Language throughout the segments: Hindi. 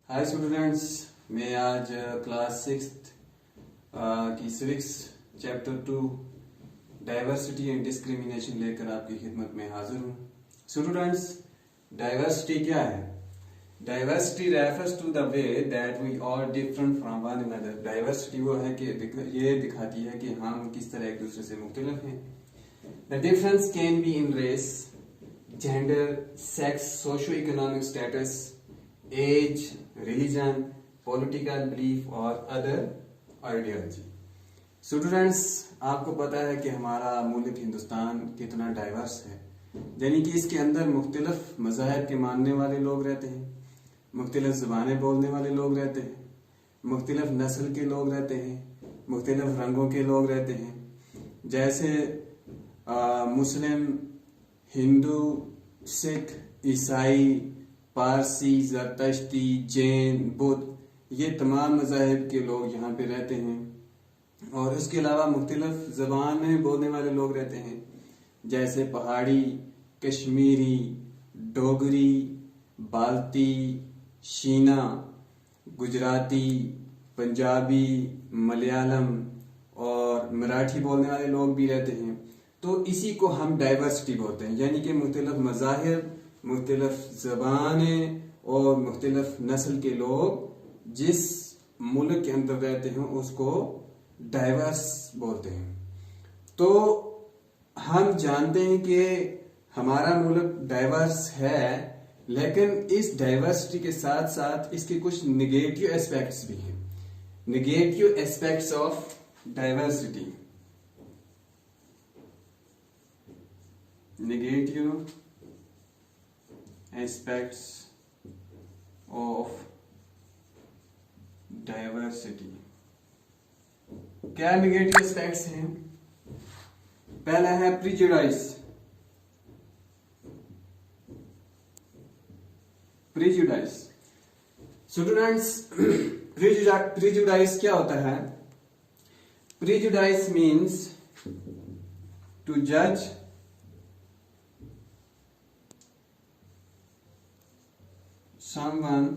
हाय स्टूडेंट्स, मैं आज क्लास 6 की civics chapter 2 diversity and discrimination लेकर आपकी खिदमत में हाजिर हूँ। स्टूडेंट्स, डाइवर्सिटी क्या है? Diversity refers to the way that we are different from one another. Diversity वो है कि ये दिखाती है कि हम किस तरह एक दूसरे से मुख्तलिफ हैं। The difference can be in race, gender, sex, socio economic status, age, religion, political belief और अदर आइडियोलॉजी। स्टूडेंट्स, आपको पता है कि हमारा मुल्क हिंदुस्तान कितना डाइवर्स है, यानी कि इसके अंदर मुख्तलिफ मज़ाहिब के मानने वाले लोग रहते हैं, मुख्तलिफ ज़बानें बोलने वाले लोग रहते हैं, मुख्तलिफ नस्ल के लोग रहते हैं, मुख्तलिफ रंगों के लोग रहते हैं, जैसे मुस्लिम, हिंदू, सिख, ईसाई, पारसी, ज़रतश्ती, जैन, बुद्ध, ये तमाम मज़ाहिब के लोग यहाँ पे रहते हैं। और उसके अलावा मुख्तलिफ ज़बानें बोलने वाले लोग रहते हैं, जैसे पहाड़ी, कश्मीरी, डोगरी, बाल्टी, शीना, गुजराती, पंजाबी, मलयालम और मराठी बोलने वाले लोग भी रहते हैं। तो इसी को हम डाइवर्सिटी बोलते हैं, यानी कि मुख्तलिफ मज़ाहिब, मुख्तलिफ ज़बानें और मुख्तलिफ नस्ल के लोग जिस मुल्क के अंदर रहते हैं उसको डाइवर्स बोलते हैं। तो हम जानते हैं कि हमारा मुल्क डाइवर्स है, लेकिन इस डाइवर्सिटी के साथ साथ इसके कुछ निगेटिव एस्पेक्ट्स भी हैं। Negative aspects of diversity, negative aspects of diversity. क्या नेगेटिव एस्पेक्ट्स हैं? पहला है प्रिजुडाइस। प्रिजुडाइस स्टूडेंट्स, प्रिजुडाइस क्या होता है? प्रिजुडाइस मीन्स टू जज someone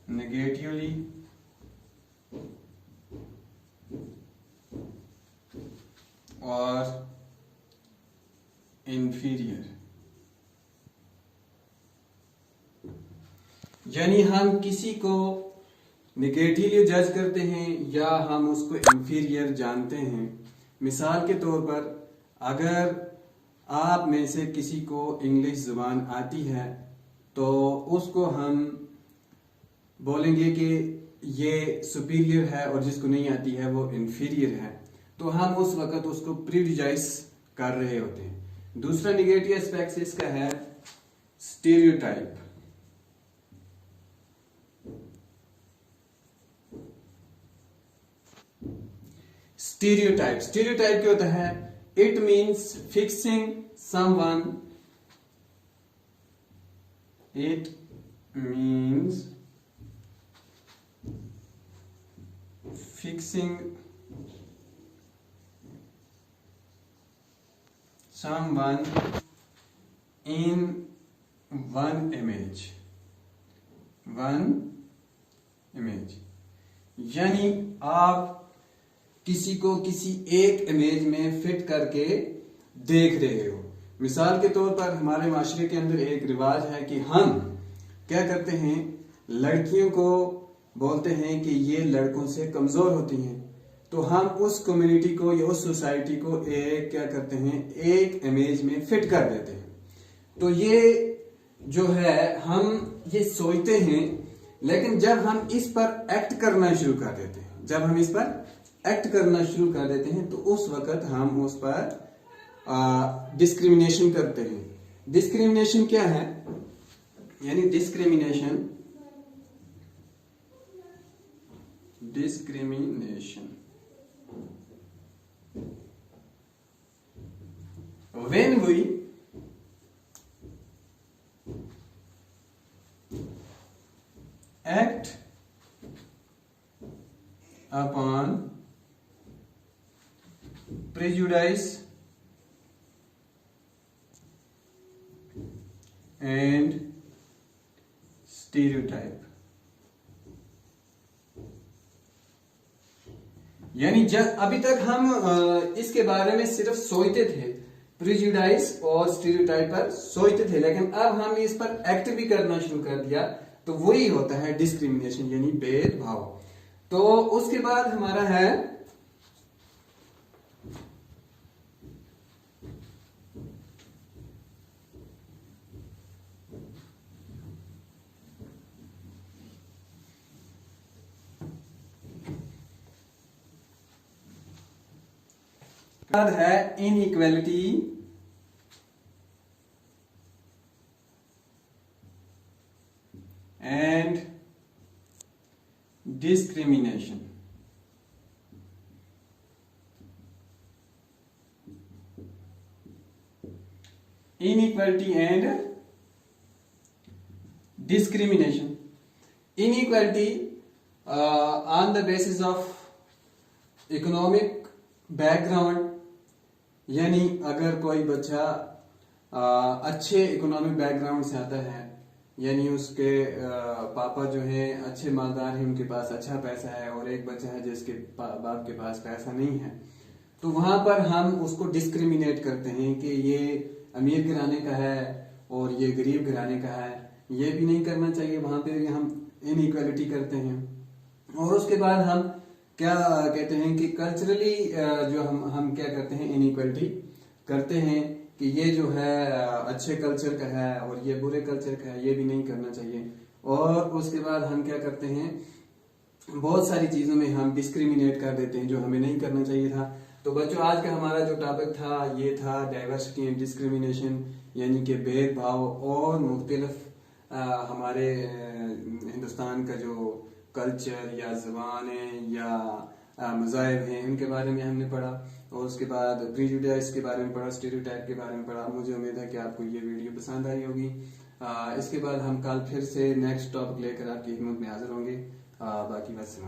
negatively or inferior। यानी हम किसी को नेगेटिवली जज करते हैं या हम उसको इंफीरियर जानते हैं। मिसाल के तौर पर, अगर आप में से किसी को इंग्लिश ज़ुबान आती है तो उसको हम बोलेंगे कि ये सुपीरियर है, और जिसको नहीं आती है वो इंफीरियर है। तो हम उस वक्त उसको प्रिजुडाइस कर रहे होते हैं। दूसरा निगेटिव एस्पेक्ट इसका है स्टीरियोटाइप। स्टीरियोटाइप क्या होता है? It means fixing someone. It means fixing someone in one image. One image. यानी आप किसी को किसी एक इमेज में फिट करके देख रहे हो। मिसाल के तौर पर, हमारे माशरे के अंदर एक रिवाज है कि हम क्या करते हैं, लड़कियों को बोलते हैं कि ये लड़कों से कमजोर होती हैं। तो हम उस कम्युनिटी को या उस सोसाइटी को एक क्या करते हैं, एक इमेज में फिट कर देते हैं। तो ये जो है हम ये सोचते हैं, लेकिन जब हम इस पर एक्ट करना शुरू कर देते हैं, तो उस वक्त हम उस पर डिस्क्रिमिनेशन करते हैं। डिस्क्रिमिनेशन क्या है? यानी discrimination when we act upon prejudice and stereotype. यानी जब अभी तक हम इसके बारे में सिर्फ सोचते थे, प्रिजुडाइस और स्टीरियोटाइप पर सोचते थे, लेकिन अब हम इस पर एक्ट भी करना शुरू कर दिया, तो वही होता है डिस्क्रिमिनेशन यानी भेदभाव। तो उसके बाद हमारा है inequality and discrimination. Inequality and discrimination. Inequality on the basis of economic background, यानी अगर कोई बच्चा अच्छे इकोनॉमिक बैकग्राउंड से आता है, यानी उसके पापा जो है अच्छे मालदार हैं, उनके पास अच्छा पैसा है, और एक बच्चा है जिसके बाप के पास पैसा नहीं है, तो वहां पर हम उसको डिस्क्रिमिनेट करते हैं कि ये अमीर घराने का है और ये गरीब घराने का है। ये भी नहीं करना चाहिए, वहां पे भी हम इनइक्वालिटी करते हैं। और उसके बाद हम क्या कहते हैं कि कल्चरली जो हम क्या करते हैं, इनइक्वालिटी करते हैं कि ये जो है अच्छे कल्चर का है और ये बुरे कल्चर का है, ये भी नहीं करना चाहिए। और उसके बाद हम क्या करते हैं, बहुत सारी चीजों में हम डिस्क्रिमिनेट कर देते हैं जो हमें नहीं करना चाहिए था। तो बच्चों, आज का हमारा जो टॉपिक था ये था डाइवर्सिटी एंड डिस्क्रिमिनेशन, यानी कि भेदभाव और मुख्तलिफ हमारे हिंदुस्तान का जो कल्चर या जबान है या मज़ाहिब हैं, इनके बारे में हमने पढ़ा। और उसके बाद प्रीजुडिस के बारे में पढ़ा, स्टीरियोटाइप के बारे में पढ़ा। मुझे उम्मीद है कि आपको ये वीडियो पसंद आई होगी। इसके बाद हम कल फिर से नेक्स्ट टॉपिक लेकर आपकी खिदमत में हाजिर होंगे। बाकी बस।